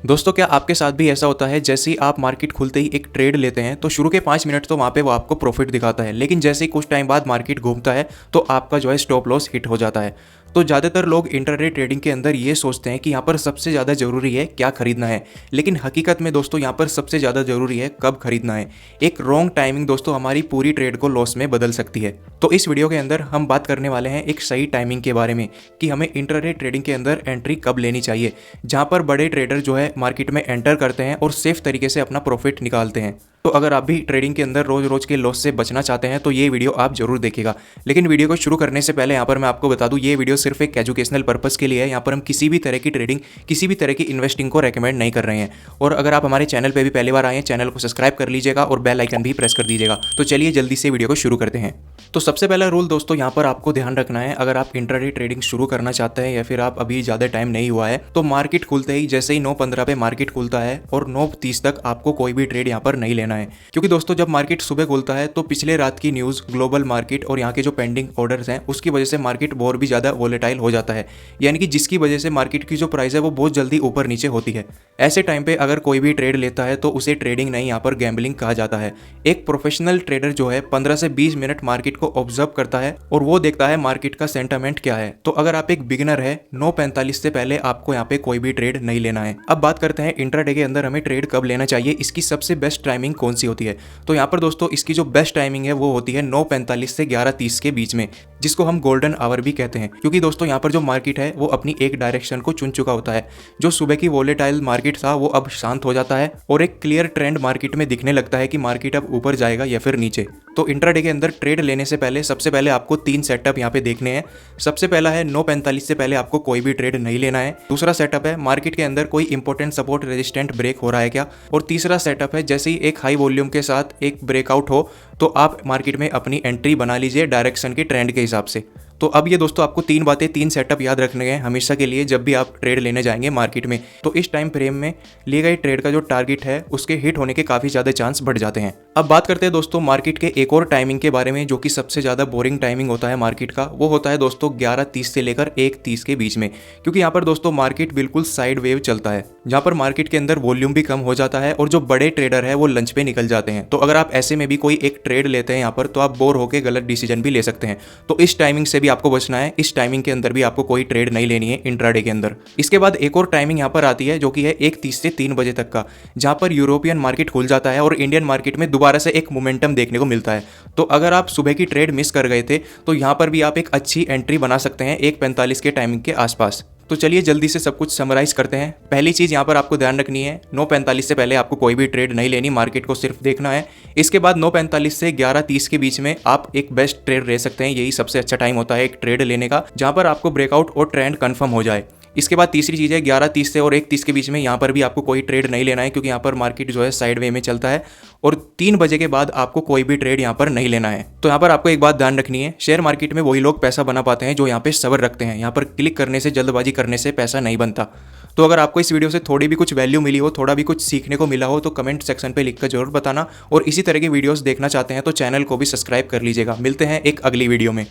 दोस्तों क्या आपके साथ भी ऐसा होता है जैसे ही आप मार्केट खुलते ही एक ट्रेड लेते हैं तो शुरू के 5 मिनट तो वहाँ पे वो आपको प्रॉफिट दिखाता है, लेकिन जैसे ही कुछ टाइम बाद मार्केट घूमता है तो आपका जो है स्टॉप लॉस हिट हो जाता है। तो ज़्यादातर लोग इंटरडे ट्रेडिंग के अंदर ये सोचते हैं कि यहाँ पर सबसे ज़्यादा ज़रूरी है क्या खरीदना है, लेकिन हकीकत में दोस्तों यहाँ पर सबसे ज़्यादा ज़रूरी है कब खरीदना है। एक रॉन्ग टाइमिंग दोस्तों हमारी पूरी ट्रेड को लॉस में बदल सकती है। तो इस वीडियो के अंदर हम बात करने वाले हैं एक सही टाइमिंग के बारे में कि हमें इंटरडे ट्रेडिंग के अंदर एंट्री कब लेनी चाहिए, जहाँ पर बड़े ट्रेडर जो है मार्केट में एंटर करते हैं और सेफ तरीके से अपना प्रॉफिट निकालते हैं। तो अगर आप भी ट्रेडिंग के अंदर रोज रोज के लॉस से बचना चाहते हैं तो ये वीडियो आप जरूर देखिएगा। लेकिन वीडियो को शुरू करने से पहले यहाँ पर मैं आपको बता दूं, ये वीडियो सिर्फ एक एजुकेशनल पर्पस के लिए है। यहाँ पर हम किसी भी तरह की ट्रेडिंग, किसी भी तरह की इन्वेस्टिंग को रेकमेंड नहीं कर रहे हैं। और अगर आप हमारे चैनल पर भी पहली बार आए हैं, चैनल को सब्सक्राइब कर लीजिएगा और बेल आइकन भी प्रेस कर दीजिएगा। तो चलिए जल्दी से वीडियो को शुरू करते हैं। तो सबसे पहला रूल दोस्तों यहाँ पर आपको ध्यान रखना है, अगर आप इंट्राडे ट्रेडिंग शुरू करना चाहते हैं या फिर आप अभी ज़्यादा टाइम नहीं हुआ है तो मार्केट खुलते ही जैसे ही 9:15 पे मार्केट खुलता है और 9:30 तक आपको कोई भी ट्रेड यहाँ पर नहीं लेना है। क्योंकि दोस्तों जब मार्केट सुबह खुलता है तो पिछले रात की न्यूज़, ग्लोबल मार्केट और यहाँ के जो पेंडिंग ऑर्डर्स हैं उसकी वजह से मार्केट और भी ज़्यादा वोलेटाइल हो जाता है, यानी कि जिसकी वजह से मार्केट की जो प्राइस है वो बहुत जल्दी ऊपर नीचे होती है। ऐसे टाइम पे अगर कोई भी ट्रेड लेता है तो उसे ट्रेडिंग नहीं, यहाँ पर गैम्बलिंग कहा जाता है। एक प्रोफेशनल ट्रेडर जो है 15 से 20 मिनट मार्केट को ऑब्जर्व करता है और वो देखता है मार्केट का सेंटामेंट क्या है। तो अगर आप एक बिगिनर है, 9:45 से पहले आपको यहाँ पे कोई भी ट्रेड नहीं लेना है। अब बात करते हैं इंट्राडे के अंदर हमें ट्रेड कब लेना चाहिए, इसकी सबसे बेस्ट टाइमिंग कौन सी होती है। तो यहाँ पर दोस्तों इसकी जो बेस्ट टाइमिंग है वो होती है 9:45 से 11:30 के बीच में, जिसको हम गोल्डन आवर भी कहते हैं। क्योंकि दोस्तों यहाँ पर जो मार्केट है वो अपनी एक डायरेक्शन को चुन चुका होता है। जो सुबह की वोलेटाइल मार्केट था वो अब शांत हो जाता है और एक क्लियर ट्रेंड मार्केट में दिखने लगता है कि मार्केट अब ऊपर जाएगा या फिर नीचे। तो इंट्राडे के अंदर ट्रेड लेने से पहले सबसे पहले आपको 3 सेटअप यहाँ पे देखने हैं। सबसे पहला है 9:45 से पहले आपको कोई भी ट्रेड नहीं लेना है। दूसरा सेटअप है मार्केट के अंदर कोई इंपॉर्टेंट सपोर्ट रेजिस्टेंट ब्रेक हो रहा है क्या। और तीसरा सेटअप है जैसे ही एक हाई वॉल्यूम के साथ एक ब्रेकआउट हो तो आप मार्केट में अपनी एंट्री बना लीजिए डायरेक्शन के ट्रेंड के हिसाब से। तो अब ये दोस्तों आपको 3 बातें, 3 सेटअप याद रखने हैं हमेशा के लिए जब भी आप ट्रेड लेने जाएंगे मार्केट में। तो इस टाइम फ्रेम में लिए गए ट्रेड का जो टारगेट है उसके हिट होने के काफ़ी ज़्यादा चांस बढ़ जाते हैं। अब बात करते हैं दोस्तों मार्केट के एक और टाइमिंग के बारे में जो कि सबसे ज़्यादा बोरिंग टाइमिंग होता है मार्केट का। वो होता है दोस्तों 11:30 से लेकर 1:30 के बीच में। क्योंकि यहाँ पर दोस्तों मार्केट बिल्कुल साइड वेव चलता है, जहाँ पर मार्केट के अंदर वॉल्यूम भी कम हो जाता है और जो बड़े ट्रेडर है वो लंच पे निकल जाते हैं। तो अगर आप ऐसे में भी कोई एक ट्रेड लेते हैं यहाँ पर तो आप बोर होकर गलत डिसीजन भी ले सकते हैं। तो इस टाइमिंग से भी आपको बचना है। इस टाइमिंग के अंदर भी आपको कोई ट्रेड नहीं लेनी है इंट्राडे के अंदर। इसके बाद एक और टाइमिंग यहाँ पर आती है जो कि है 1:30 से 3 बजे तक का, जहाँ पर यूरोपियन मार्केट खुल जाता है और इंडियन मार्केट में दोबारा से एक मोमेंटम देखने को मिलता है। तो अगर आप सुबह की ट्रेड मिस कर गए थे तो यहाँ पर भी आप एक अच्छी एंट्री बना सकते हैं 1:45 के टाइमिंग के आसपास। तो चलिए जल्दी से सब कुछ समराइज करते हैं। पहली चीज़ यहाँ पर आपको ध्यान रखनी है, 9:45 से पहले आपको कोई भी ट्रेड नहीं लेनी, मार्केट को सिर्फ देखना है। इसके बाद 9:45 से 11:30 के बीच में आप एक बेस्ट ट्रेड ले सकते हैं। यही सबसे अच्छा टाइम होता है एक ट्रेड लेने का, जहाँ पर आपको ब्रेकआउट और ट्रेंड कन्फर्म हो जाए। इसके बाद तीसरी चीज़ है 11:30 से और 1:30 के बीच में, यहाँ पर भी आपको कोई ट्रेड नहीं लेना है क्योंकि यहाँ पर मार्केट जो है साइड वे में चलता है। और 3 बजे के बाद आपको कोई भी ट्रेड यहाँ पर नहीं लेना है। तो यहाँ पर आपको एक बात ध्यान रखनी है, शेयर मार्केट में वही लोग पैसा बना पाते हैं जो यहाँ पे सब्र रखते हैं। यहाँ पर क्लिक करने से, जल्दबाजी करने से पैसा नहीं बनता। तो अगर आपको इस वीडियो से थोड़ी भी कुछ वैल्यू मिली हो, थोड़ा भी कुछ सीखने को मिला हो तो कमेंट सेक्शन पे लिखकर जरूर बताना। और इसी तरह की वीडियोस देखना चाहते हैं तो चैनल को भी सब्सक्राइब कर लीजिएगा। मिलते हैं एक अगली वीडियो में।